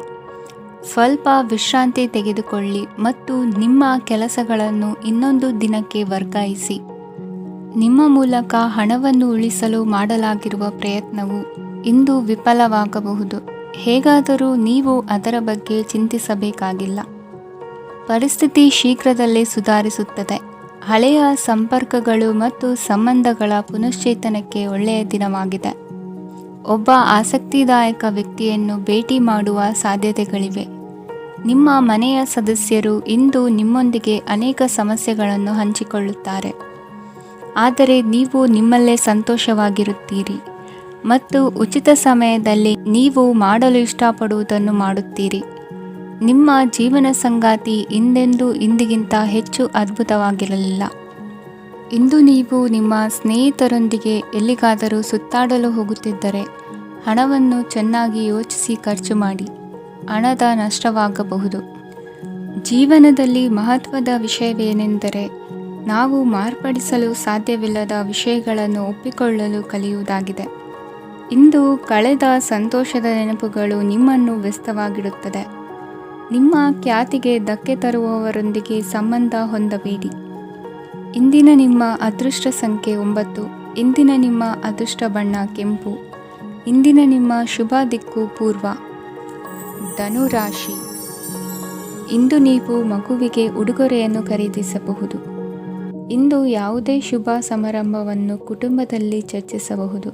ಸ್ವಲ್ಪ ವಿಶ್ರಾಂತಿ ತೆಗೆದುಕೊಳ್ಳಿ ಮತ್ತು ನಿಮ್ಮ ಕೆಲಸಗಳನ್ನು ಇನ್ನೊಂದು ದಿನಕ್ಕೆ ವರ್ಗಾಯಿಸಿ. ನಿಮ್ಮ ಮೂಲಕ ಹಣವನ್ನು ಉಳಿಸಲು ಮಾಡಲಾಗಿರುವ ಪ್ರಯತ್ನವು ಇಂದು ವಿಫಲವಾಗಬಹುದು. ಹೇಗಾದರೂ ನೀವು ಅದರ ಬಗ್ಗೆ ಚಿಂತಿಸಬೇಕಾಗಿಲ್ಲ. ಪರಿಸ್ಥಿತಿ ಶೀಘ್ರದಲ್ಲೇ ಸುಧಾರಿಸುತ್ತದೆ. ಹಳೆಯ ಸಂಪರ್ಕಗಳು ಮತ್ತು ಸಂಬಂಧಗಳ ಪುನಶ್ಚೇತನಕ್ಕೆ ಒಳ್ಳೆಯ ದಿನವಾಗಿದೆ. ಒಬ್ಬ ಆಸಕ್ತಿದಾಯಕ ವ್ಯಕ್ತಿಯನ್ನು ಭೇಟಿ ಮಾಡುವ ಸಾಧ್ಯತೆಗಳಿವೆ. ನಿಮ್ಮ ಮನೆಯ ಸದಸ್ಯರು ಇಂದು ನಿಮ್ಮೊಂದಿಗೆ ಅನೇಕ ಸಮಸ್ಯೆಗಳನ್ನು ಹಂಚಿಕೊಳ್ಳುತ್ತಾರೆ, ಆದರೆ ನೀವು ನಿಮ್ಮಲ್ಲೇ ಸಂತೋಷವಾಗಿರುತ್ತೀರಿ ಮತ್ತು ಉಚಿತ ಸಮಯದಲ್ಲಿ ನೀವು ಮಾಡಲು ಇಷ್ಟಪಡುವುದನ್ನು ಮಾಡುತ್ತೀರಿ. ನಿಮ್ಮ ಜೀವನ ಸಂಗಾತಿ ಇಂದೆಂದೂ ಇಂದಿಗಿಂತ ಹೆಚ್ಚು ಅದ್ಭುತವಾಗಿರಲಿಲ್ಲ. ಇಂದು ನೀವು ನಿಮ್ಮ ಸ್ನೇಹಿತರೊಂದಿಗೆ ಎಲ್ಲಿಗಾದರೂ ಸುತ್ತಾಡಲು ಹೋಗುತ್ತಿದ್ದರೆ ಹಣವನ್ನು ಚೆನ್ನಾಗಿ ಯೋಚಿಸಿ ಖರ್ಚು ಮಾಡಿ. ಹಣದ ನಷ್ಟವಾಗಬಹುದು. ಜೀವನದಲ್ಲಿ ಮಹತ್ವದ ವಿಷಯವೇನೆಂದರೆ ನಾವು ಮಾರ್ಪಡಿಸಲು ಸಾಧ್ಯವಿಲ್ಲದ ವಿಷಯಗಳನ್ನು ಒಪ್ಪಿಕೊಳ್ಳಲು ಕಲಿಯುವುದಾಗಿದೆ. ಇಂದು ಕಳೆದ ಸಂತೋಷದ ನೆನಪುಗಳು ನಿಮ್ಮನ್ನು ವ್ಯಸ್ತವಾಗಿಡುತ್ತದೆ. ನಿಮ್ಮ ಖ್ಯಾತಿಗೆ ಧಕ್ಕೆ ತರುವವರೊಂದಿಗೆ ಸಂಬಂಧ ಹೊಂದಬೇಡಿ. ಇಂದಿನ ನಿಮ್ಮ ಅದೃಷ್ಟ ಸಂಖ್ಯೆ 9. ಇಂದಿನ ನಿಮ್ಮ ಅದೃಷ್ಟ ಬಣ್ಣ ಕೆಂಪು. ಇಂದಿನ ನಿಮ್ಮ ಶುಭ ದಿಕ್ಕು ಪೂರ್ವ. ಧನುರಾಶಿ. ಇಂದು ನೀವು ಮಗುವಿಗೆ ಉಡುಗೊರೆಯನ್ನು ಖರೀದಿಸಬಹುದು. ಇಂದು ಯಾವುದೇ ಶುಭ ಸಮಾರಂಭವನ್ನು ಕುಟುಂಬದಲ್ಲಿ ಚರ್ಚಿಸಬಹುದು.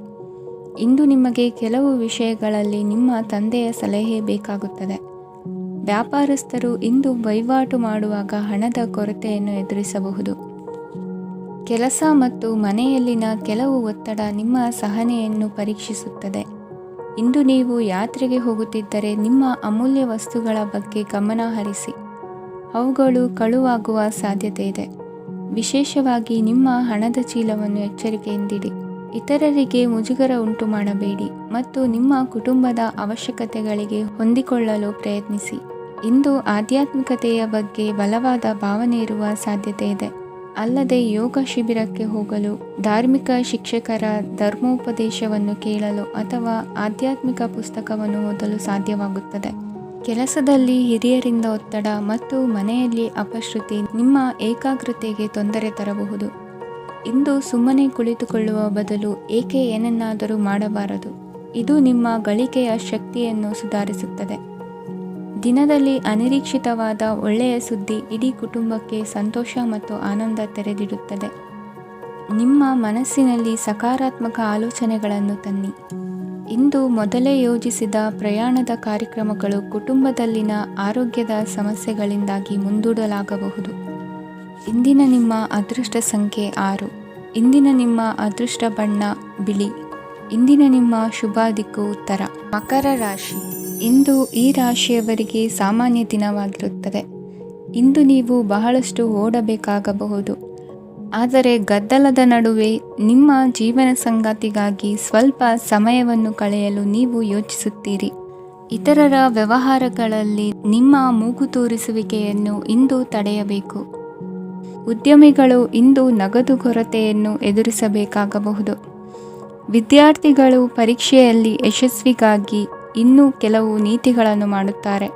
ಇಂದು ನಿಮಗೆ ಕೆಲವು ವಿಷಯಗಳಲ್ಲಿ ನಿಮ್ಮ ತಂದೆಯ ಸಲಹೆ ಬೇಕಾಗುತ್ತದೆ. ವ್ಯಾಪಾರಸ್ಥರು ಇಂದು ವಹಿವಾಟು ಮಾಡುವಾಗ ಹಣದ ಕೊರತೆಯನ್ನು ಎದುರಿಸಬಹುದು. ಕೆಲಸ ಮತ್ತು ಮನೆಯಲ್ಲಿನ ಕೆಲವು ಒತ್ತಡ ನಿಮ್ಮ ಸಹನೆಯನ್ನು ಪರೀಕ್ಷಿಸುತ್ತದೆ. ಇಂದು ನೀವು ಯಾತ್ರೆಗೆ ಹೋಗುತ್ತಿದ್ದರೆ ನಿಮ್ಮ ಅಮೂಲ್ಯ ವಸ್ತುಗಳ ಬಗ್ಗೆ ಗಮನ ಹರಿಸಿ. ಅವುಗಳು ಕಳುವಾಗುವ ಸಾಧ್ಯತೆ ಇದೆ. ವಿಶೇಷವಾಗಿ ನಿಮ್ಮ ಹಣದ ಚೀಲವನ್ನು ಎಚ್ಚರಿಕೆಯಿಂದಿಡಿ. ಇತರರಿಗೆ ಮುಜುಗರ ಉಂಟು ಮಾಡಬೇಡಿ ಮತ್ತು ನಿಮ್ಮ ಕುಟುಂಬದ ಅವಶ್ಯಕತೆಗಳಿಗೆ ಹೊಂದಿಕೊಳ್ಳಲು ಪ್ರಯತ್ನಿಸಿ. ಇಂದು ಆಧ್ಯಾತ್ಮಿಕತೆಯ ಬಗ್ಗೆ ಬಲವಾದ ಭಾವನೆ ಇರುವ ಸಾಧ್ಯತೆ ಇದೆ. ಅಲ್ಲದೆ ಯೋಗ ಶಿಬಿರಕ್ಕೆ ಹೋಗಲು, ಧಾರ್ಮಿಕ ಶಿಕ್ಷಕರ ಧರ್ಮೋಪದೇಶವನ್ನು ಕೇಳಲು ಅಥವಾ ಆಧ್ಯಾತ್ಮಿಕ ಪುಸ್ತಕವನ್ನು ಓದಲು ಸಾಧ್ಯವಾಗುತ್ತದೆ. ಕೆಲಸದಲ್ಲಿ ಹಿರಿಯರಿಂದ ಒತ್ತಡ ಮತ್ತು ಮನೆಯಲ್ಲಿ ಅಪಶ್ರುತಿ ನಿಮ್ಮ ಏಕಾಗ್ರತೆಗೆ ತೊಂದರೆ ತರಬಹುದು. ಇಂದು ಸುಮ್ಮನೆ ಕುಳಿತುಕೊಳ್ಳುವ ಬದಲು ಏಕೆ ಏನನ್ನಾದರೂ ಮಾಡಬಾರದು. ಇದು ನಿಮ್ಮ ಗಳಿಕೆಯ ಶಕ್ತಿಯನ್ನು ಸುಧಾರಿಸುತ್ತದೆ. ದಿನದಲ್ಲಿ ಅನಿರೀಕ್ಷಿತವಾದ ಒಳ್ಳೆಯ ಸುದ್ದಿ ಇಡೀ ಕುಟುಂಬಕ್ಕೆ ಸಂತೋಷ ಮತ್ತು ಆನಂದ ತೆರೆದಿಡುತ್ತದೆ. ನಿಮ್ಮ ಮನಸ್ಸಿನಲ್ಲಿ ಸಕಾರಾತ್ಮಕ ಆಲೋಚನೆಗಳನ್ನು ತನ್ನಿ. ಇಂದು ಮೊದಲೇ ಯೋಜಿಸಿದ ಪ್ರಯಾಣದ ಕಾರ್ಯಕ್ರಮಗಳು ಕುಟುಂಬದಲ್ಲಿನ ಆರೋಗ್ಯದ ಸಮಸ್ಯೆಗಳಿಂದಾಗಿ ಮುಂದೂಡಲಾಗಬಹುದು. ಇಂದಿನ ನಿಮ್ಮ ಅದೃಷ್ಟ ಸಂಖ್ಯೆ 6. ಇಂದಿನ ನಿಮ್ಮ ಅದೃಷ್ಟ ಬಣ್ಣ ಬಿಳಿ. ಇಂದಿನ ನಿಮ್ಮ ಶುಭ ದಿಕ್ಕು ಉತ್ತರ. ಮಕರ ರಾಶಿ. ಇಂದು ಈ ರಾಶಿಯವರಿಗೆ ಸಾಮಾನ್ಯ ದಿನವಾಗಿರುತ್ತದೆ. ಇಂದು ನೀವು ಬಹಳಷ್ಟು ಓಡಬೇಕಾಗಬಹುದು, ಆದರೆ ಗದ್ದಲದ ನಡುವೆ ನಿಮ್ಮ ಜೀವನ ಸಂಗಾತಿಗಾಗಿ ಸ್ವಲ್ಪ ಸಮಯವನ್ನು ಕಳೆಯಲು ನೀವು ಯೋಚಿಸುತ್ತೀರಿ. ಇತರರ ವ್ಯವಹಾರಗಳಲ್ಲಿ ನಿಮ್ಮ ಮೂಗು ತೂರಿಸುವಿಕೆಯನ್ನು ಇಂದು ತಡೆಯಬೇಕು. ಉದ್ಯಮಿಗಳು ಇಂದು ನಗದು ಕೊರತೆಯನ್ನು ಎದುರಿಸಬೇಕಾಗಬಹುದು. ವಿದ್ಯಾರ್ಥಿಗಳು ಪರೀಕ್ಷೆಯಲ್ಲಿ ಯಶಸ್ವಿಗಾಗಿ ಇನ್ನೂ ಕೆಲವು ನೀತಿಗಳನ್ನು ಮಾಡುತ್ತಾರೆ.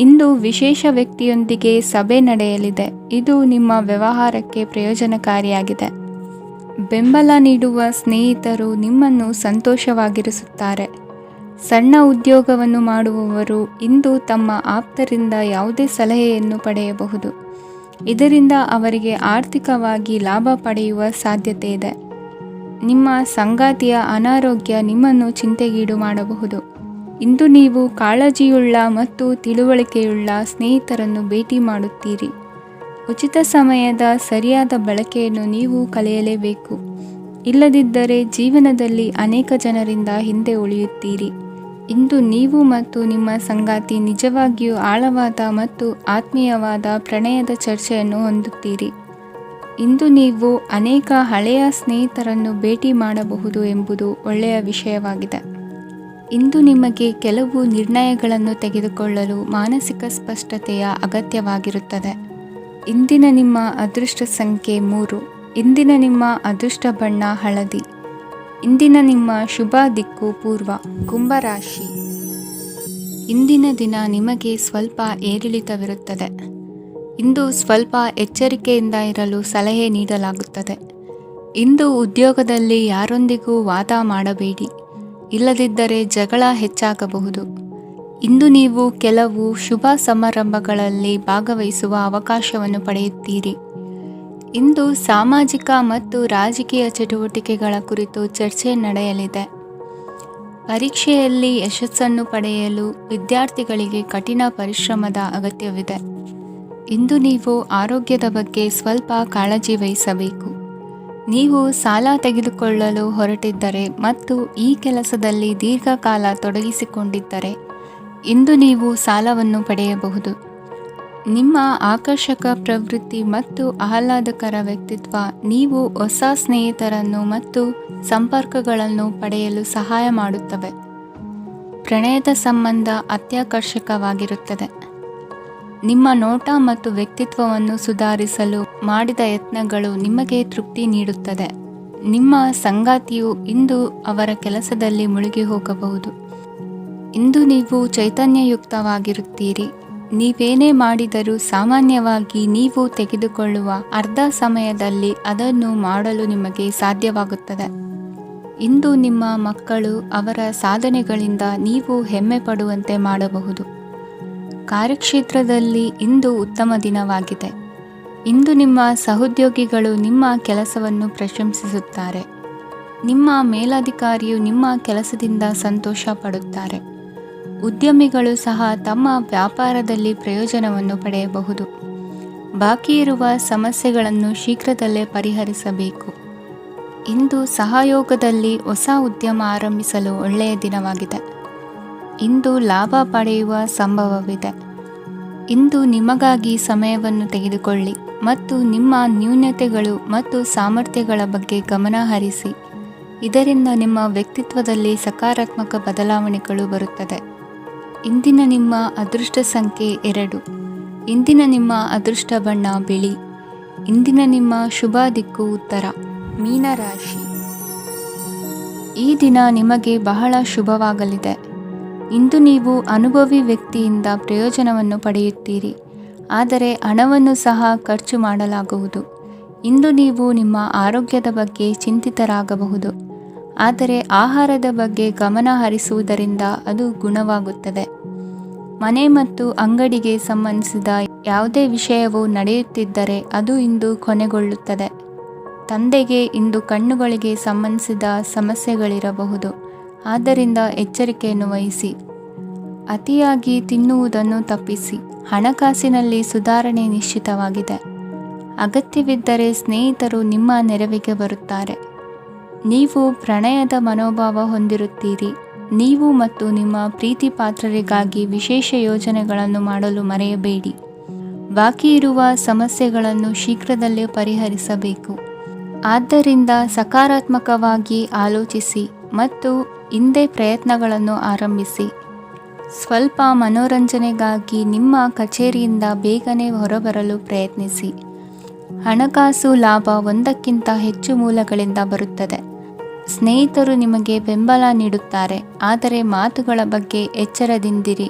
ಇಂದು ವಿಶೇಷ ವ್ಯಕ್ತಿಯೊಂದಿಗೆ ಸಭೆ ನಡೆಯಲಿದೆ. ಇದು ನಿಮ್ಮ ವ್ಯವಹಾರಕ್ಕೆ ಪ್ರಯೋಜನಕಾರಿಯಾಗಿದೆ. ಬೆಂಬಲ ನೀಡುವ ಸ್ನೇಹಿತರು ನಿಮ್ಮನ್ನು ಸಂತೋಷವಾಗಿರಿಸುತ್ತಾರೆ. ಸಣ್ಣ ಉದ್ಯೋಗವನ್ನು ಮಾಡುವವರು ಇಂದು ತಮ್ಮ ಆಪ್ತರಿಂದ ಯಾವುದೇ ಸಲಹೆಯನ್ನು ಪಡೆಯಬಹುದು. ಇದರಿಂದ ಅವರಿಗೆ ಆರ್ಥಿಕವಾಗಿ ಲಾಭ ಪಡೆಯುವ ಸಾಧ್ಯತೆ ಇದೆ. ನಿಮ್ಮ ಸಂಗಾತಿಯ ಅನಾರೋಗ್ಯ ನಿಮ್ಮನ್ನು ಚಿಂತೆಗೀಡು ಮಾಡಬಹುದು. ಇಂದು ನೀವು ಕಾಳಜಿಯುಳ್ಳ ಮತ್ತು ತಿಳುವಳಿಕೆಯುಳ್ಳ ಸ್ನೇಹಿತರನ್ನು ಭೇಟಿ ಮಾಡುತ್ತೀರಿ. ಉಚಿತ ಸಮಯದ ಸರಿಯಾದ ಬಳಕೆಯನ್ನು ನೀವು ಕಲಿಯಲೇಬೇಕು. ಇಲ್ಲದಿದ್ದರೆ ಜೀವನದಲ್ಲಿ ಅನೇಕ ಜನರಿಂದ ಹಿಂದೆ ಉಳಿಯುತ್ತೀರಿ. ಇಂದು ನೀವು ಮತ್ತು ನಿಮ್ಮ ಸಂಗಾತಿ ನಿಜವಾಗಿಯೂ ಆಳವಾದ ಮತ್ತು ಆತ್ಮೀಯವಾದ ಪ್ರಣಯದ ಚರ್ಚೆಯನ್ನು ಹೊಂದುತ್ತೀರಿ. ಇಂದು ನೀವು ಅನೇಕ ಹಳೆಯ ಸ್ನೇಹಿತರನ್ನು ಭೇಟಿ ಮಾಡಬಹುದು ಎಂಬುದು ಒಳ್ಳೆಯ ವಿಷಯವಾಗಿದೆ. ಇಂದು ನಿಮಗೆ ಕೆಲವು ನಿರ್ಣಯಗಳನ್ನು ತೆಗೆದುಕೊಳ್ಳಲು ಮಾನಸಿಕ ಸ್ಪಷ್ಟತೆಯ ಅಗತ್ಯವಾಗಿರುತ್ತದೆ. ಇಂದಿನ ನಿಮ್ಮ ಅದೃಷ್ಟ ಸಂಖ್ಯೆ 3. ಇಂದಿನ ನಿಮ್ಮ ಅದೃಷ್ಟ ಬಣ್ಣ ಹಳದಿ. ಇಂದಿನ ನಿಮ್ಮ ಶುಭ ದಿಕ್ಕು ಪೂರ್ವ. ಕುಂಭರಾಶಿ. ಇಂದಿನ ದಿನ ನಿಮಗೆ ಸ್ವಲ್ಪ ಏರಿಳಿತವಿರುತ್ತದೆ. ಇಂದು ಸ್ವಲ್ಪ ಎಚ್ಚರಿಕೆಯಿಂದ ಇರಲು ಸಲಹೆ ನೀಡಲಾಗುತ್ತದೆ. ಇಂದು ಉದ್ಯೋಗದಲ್ಲಿ ಯಾರೊಂದಿಗೂ ವಾದ ಮಾಡಬೇಡಿ, ಇಲ್ಲದಿದ್ದರೆ ಜಗಳ ಹೆಚ್ಚಾಗಬಹುದು. ಇಂದು ನೀವು ಕೆಲವು ಶುಭ ಸಮಾರಂಭಗಳಲ್ಲಿ ಭಾಗವಹಿಸುವ ಅವಕಾಶವನ್ನು ಪಡೆಯುತ್ತೀರಿ. ಇಂದು ಸಾಮಾಜಿಕ ಮತ್ತು ರಾಜಕೀಯ ಚಟುವಟಿಕೆಗಳ ಕುರಿತು ಚರ್ಚೆ ನಡೆಯಲಿದೆ. ಪರೀಕ್ಷೆಯಲ್ಲಿ ಯಶಸ್ಸನ್ನು ಪಡೆಯಲು ವಿದ್ಯಾರ್ಥಿಗಳಿಗೆ ಕಠಿಣ ಪರಿಶ್ರಮದ ಅಗತ್ಯವಿದೆ. ಇಂದು ನೀವು ಆರೋಗ್ಯದ ಬಗ್ಗೆ ಸ್ವಲ್ಪ ಕಾಳಜಿ ವಹಿಸಬೇಕು. ನೀವು ಸಾಲ ತೆಗೆದುಕೊಳ್ಳಲು ಹೊರಟಿದ್ದರೆ ಮತ್ತು ಈ ಕೆಲಸದಲ್ಲಿ ದೀರ್ಘಕಾಲ ತೊಡಗಿಸಿಕೊಂಡಿದ್ದರೆ ಇಂದು ನೀವು ಸಾಲವನ್ನು ಪಡೆಯಬಹುದು. ನಿಮ್ಮ ಆಕರ್ಷಕ ಪ್ರವೃತ್ತಿ ಮತ್ತು ಆಹ್ಲಾದಕರ ವ್ಯಕ್ತಿತ್ವ ನೀವು ಹೊಸ ಸ್ನೇಹಿತರನ್ನು ಮತ್ತು ಸಂಪರ್ಕಗಳನ್ನು ಪಡೆಯಲು ಸಹಾಯ ಮಾಡುತ್ತವೆ. ಪ್ರಣಯದ ಸಂಬಂಧ ಅತ್ಯಾಕರ್ಷಕವಾಗಿರುತ್ತದೆ. ನಿಮ್ಮ ನೋಟ ಮತ್ತು ವ್ಯಕ್ತಿತ್ವವನ್ನು ಸುಧಾರಿಸಲು ಮಾಡಿದ ಯತ್ನಗಳು ನಿಮಗೆ ತೃಪ್ತಿ ನೀಡುತ್ತದೆ. ನಿಮ್ಮ ಸಂಗಾತಿಯು ಇಂದು ಅವರ ಕೆಲಸದಲ್ಲಿ ಮುಳುಗಿ ಹೋಗಬಹುದು. ಇಂದು ನೀವು ಚೈತನ್ಯಯುಕ್ತವಾಗಿರುತ್ತೀರಿ. ನೀವೇನೇ ಮಾಡಿದರೂ ಸಾಮಾನ್ಯವಾಗಿ ನೀವು ತೆಗೆದುಕೊಳ್ಳುವ ಅರ್ಧ ಸಮಯದಲ್ಲಿ ಅದನ್ನು ಮಾಡಲು ನಿಮಗೆ ಸಾಧ್ಯವಾಗುತ್ತದೆ. ಇಂದು ನಿಮ್ಮ ಮಕ್ಕಳು ಅವರ ಸಾಧನೆಗಳಿಂದ ನೀವು ಹೆಮ್ಮೆ ಪಡುವಂತೆ ಮಾಡಬಹುದು. ಕಾರ್ಯಕ್ಷೇತ್ರದಲ್ಲಿ ಇಂದು ಉತ್ತಮ ದಿನವಾಗಿದೆ. ಇಂದು ನಿಮ್ಮ ಸಹೋದ್ಯೋಗಿಗಳು ನಿಮ್ಮ ಕೆಲಸವನ್ನು ಪ್ರಶಂಸಿಸುತ್ತಾರೆ. ನಿಮ್ಮ ಮೇಲಧಿಕಾರಿಯು ನಿಮ್ಮ ಕೆಲಸದಿಂದ ಸಂತೋಷ ಪಡುತ್ತಾರೆ. ಉದ್ಯಮಿಗಳು ಸಹ ತಮ್ಮ ವ್ಯಾಪಾರದಲ್ಲಿ ಪ್ರಯೋಜನವನ್ನು ಪಡೆಯಬಹುದು. ಬಾಕಿ ಇರುವ ಸಮಸ್ಯೆಗಳನ್ನು ಶೀಘ್ರದಲ್ಲೇ ಪರಿಹರಿಸಬೇಕು. ಇಂದು ಸಹಯೋಗದಲ್ಲಿ ಹೊಸ ಉದ್ಯಮ ಆರಂಭಿಸಲು ಒಳ್ಳೆಯ ದಿನವಾಗಿದೆ. ಇಂದು ಲಾಭ ಪಡೆಯುವ ಸಂಭವವಿದೆ. ಇಂದು ನಿಮಗಾಗಿ ಸಮಯವನ್ನು ತೆಗೆದುಕೊಳ್ಳಿ ಮತ್ತು ನಿಮ್ಮ ನ್ಯೂನತೆಗಳು ಮತ್ತು ಸಾಮರ್ಥ್ಯಗಳ ಬಗ್ಗೆ ಗಮನ ಹರಿಸಿ. ಇದರಿಂದ ನಿಮ್ಮ ವ್ಯಕ್ತಿತ್ವದಲ್ಲಿ ಸಕಾರಾತ್ಮಕ ಬದಲಾವಣೆಗಳು ಬರುತ್ತದೆ. ಇಂದಿನ ನಿಮ್ಮ ಅದೃಷ್ಟ ಸಂಖ್ಯೆ 2. ಇಂದಿನ ನಿಮ್ಮ ಅದೃಷ್ಟ ಬಣ್ಣ ಬಿಳಿ. ಇಂದಿನ ನಿಮ್ಮ ಶುಭ ದಿಕ್ಕು ಉತ್ತರ. ಮೀನರಾಶಿ. ಈ ದಿನ ನಿಮಗೆ ಬಹಳ ಶುಭವಾಗಲಿದೆ. ಇಂದು ನೀವು ಅನುಭವಿ ವ್ಯಕ್ತಿಯಿಂದ ಪ್ರಯೋಜನವನ್ನು ಪಡೆಯುತ್ತೀರಿ, ಆದರೆ ಹಣವನ್ನು ಸಹ ಖರ್ಚು ಮಾಡಲಾಗುವುದು. ಇಂದು ನೀವು ನಿಮ್ಮ ಆರೋಗ್ಯದ ಬಗ್ಗೆ ಚಿಂತಿತರಾಗಬಹುದು, ಆದರೆ ಆಹಾರದ ಬಗ್ಗೆ ಗಮನ ಹರಿಸುವುದರಿಂದ ಅದು ಗುಣವಾಗುತ್ತದೆ. ಮನೆ ಮತ್ತು ಅಂಗಡಿಗೆ ಸಂಬಂಧಿಸಿದ ಯಾವುದೇ ವಿಷಯವು ನಡೆಯುತ್ತಿದ್ದರೆ ಅದು ಇಂದು ಕೊನೆಗೊಳ್ಳುತ್ತದೆ. ತಂದೆಗೆ ಇಂದು ಕಣ್ಣುಗಳಿಗೆ ಸಂಬಂಧಿಸಿದ ಸಮಸ್ಯೆಗಳಿರಬಹುದು, ಆದ್ದರಿಂದ ಎಚ್ಚರಿಕೆಯನ್ನು ವಹಿಸಿ. ಅತಿಯಾಗಿ ತಿನ್ನುವುದನ್ನು ತಪ್ಪಿಸಿ. ಹಣಕಾಸಿನಲ್ಲಿ ಸುಧಾರಣೆ ನಿಶ್ಚಿತವಾಗಿದೆ. ಅಗತ್ಯವಿದ್ದರೆ ಸ್ನೇಹಿತರು ನಿಮ್ಮ ನೆರವಿಗೆ ಬರುತ್ತಾರೆ. ನೀವು ಪ್ರಣಯದ ಮನೋಭಾವ ಹೊಂದಿರುತ್ತೀರಿ. ನೀವು ಮತ್ತು ನಿಮ್ಮ ಪ್ರೀತಿ ಪಾತ್ರರಿಗಾಗಿ ವಿಶೇಷ ಯೋಜನೆಗಳನ್ನು ಮಾಡಲು ಮರೆಯಬೇಡಿ. ಬಾಕಿ ಇರುವ ಸಮಸ್ಯೆಗಳನ್ನು ಶೀಘ್ರದಲ್ಲೇ ಪರಿಹರಿಸಬೇಕು. ಆದ್ದರಿಂದ ಸಕಾರಾತ್ಮಕವಾಗಿ ಆಲೋಚಿಸಿ ಮತ್ತು ಇಂದೇ ಪ್ರಯತ್ನಗಳನ್ನು ಆರಂಭಿಸಿ. ಸ್ವಲ್ಪ ಮನೋರಂಜನೆಗಾಗಿ ನಿಮ್ಮ ಕಚೇರಿಯಿಂದ ಬೇಗನೆ ಹೊರಬರಲು ಪ್ರಯತ್ನಿಸಿ. ಹಣಕಾಸು ಲಾಭ ಒಂದಕ್ಕಿಂತ ಹೆಚ್ಚು ಮೂಲಗಳಿಂದ ಬರುತ್ತದೆ. ಸ್ನೇಹಿತರು ನಿಮಗೆ ಬೆಂಬಲ ನೀಡುತ್ತಾರೆ, ಆದರೆ ಮಾತುಗಳ ಬಗ್ಗೆ ಎಚ್ಚರದಿಂದಿರಿ.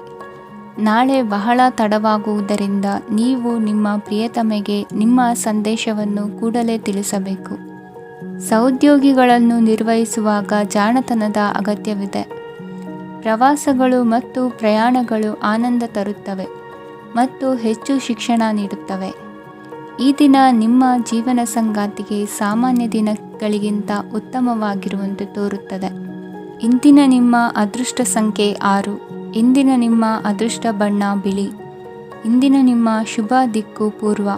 ನಾಳೆ ಬಹಳ ತಡವಾಗುವುದರಿಂದ ನೀವು ನಿಮ್ಮ ಪ್ರಿಯತಮೆಗೆ ನಿಮ್ಮ ಸಂದೇಶವನ್ನು ಕೂಡಲೇ ತಿಳಿಸಬೇಕು. ಸಹೋದ್ಯೋಗಿಗಳನ್ನು ನಿರ್ವಹಿಸುವಾಗ ಜಾಣತನದ ಅಗತ್ಯವಿದೆ. ಪ್ರವಾಸಗಳು ಮತ್ತು ಪ್ರಯಾಣಗಳು ಆನಂದ ತರುತ್ತವೆ ಮತ್ತು ಹೆಚ್ಚು ಶಿಕ್ಷಣ ನೀಡುತ್ತವೆ. ಈ ದಿನ ನಿಮ್ಮ ಜೀವನ ಸಂಗಾತಿಗೆ ಸಾಮಾನ್ಯ ದಿನಗಳಿಗಿಂತ ಉತ್ತಮವಾಗಿರುವಂತೆ ತೋರುತ್ತದೆ. ಇಂದಿನ ನಿಮ್ಮ ಅದೃಷ್ಟ ಸಂಖ್ಯೆ 6. ಇಂದಿನ ನಿಮ್ಮ ಅದೃಷ್ಟ ಬಣ್ಣ ಬಿಳಿ. ಇಂದಿನ ನಿಮ್ಮ ಶುಭ ದಿಕ್ಕು ಪೂರ್ವ.